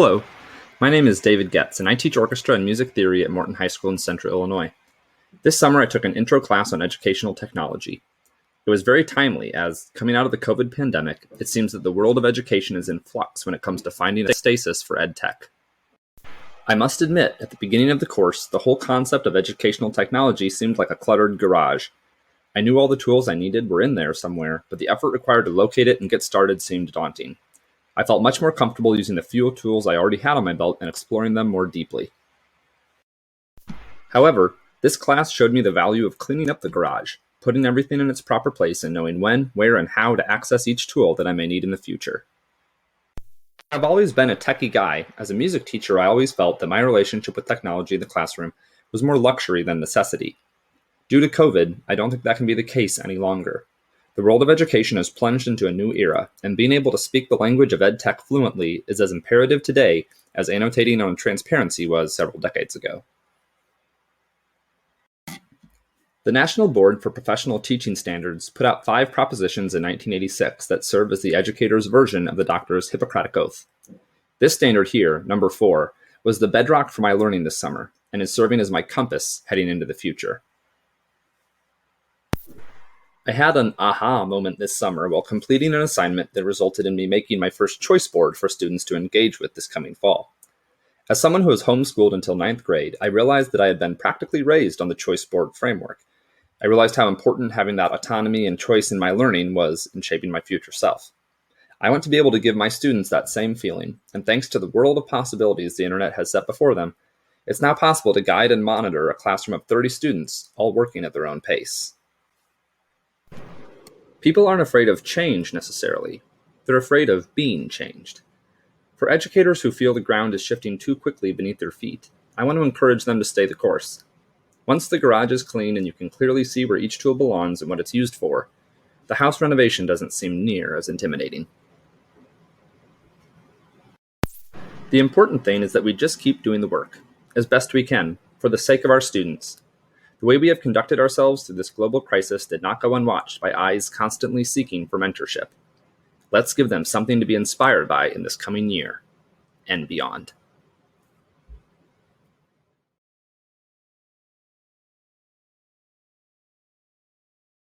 Hello, my name is David Getz, and I teach orchestra and music theory at Morton High School in Central Illinois. This summer I took an intro class on educational technology. It was very timely, as, coming out of the COVID pandemic, it seems that the world of education is in flux when it comes to finding a stasis for EdTech. I must admit, at the beginning of the course, the whole concept of educational technology seemed like a cluttered garage. I knew all the tools I needed were in there somewhere, but the effort required to locate it and get started seemed daunting. I felt much more comfortable using the few tools I already had on my belt and exploring them more deeply. However, this class showed me the value of cleaning up the garage, putting everything in its proper place and knowing when, where, and how to access each tool that I may need in the future. I've always been a techie guy. As a music teacher, I always felt that my relationship with technology in the classroom was more luxury than necessity. Due to COVID, I don't think that can be the case any longer. The world of education has plunged into a new era, and being able to speak the language of EdTech fluently is as imperative today as annotating on transparency was several decades ago. The National Board for Professional Teaching Standards put out 5 propositions in 1986 that serve as the educator's version of the doctor's Hippocratic Oath. This standard here, number 4, was the bedrock for my learning this summer, and is serving as my compass heading into the future. I had an aha moment this summer while completing an assignment that resulted in me making my first choice board for students to engage with this coming fall. As someone who was homeschooled until 9th grade, I realized that I had been practically raised on the choice board framework. I realized how important having that autonomy and choice in my learning was in shaping my future self. I want to be able to give my students that same feeling, and thanks to the world of possibilities the internet has set before them, it's now possible to guide and monitor a classroom of 30 students, all working at their own pace. People aren't afraid of change necessarily. They're afraid of being changed. For educators who feel the ground is shifting too quickly beneath their feet, I want to encourage them to stay the course. Once the garage is clean and you can clearly see where each tool belongs and what it's used for, the house renovation doesn't seem near as intimidating. The important thing is that we just keep doing the work, as best we can, for the sake of our students. The way we have conducted ourselves through this global crisis did not go unwatched by eyes constantly seeking for mentorship. Let's give them something to be inspired by in this coming year and beyond.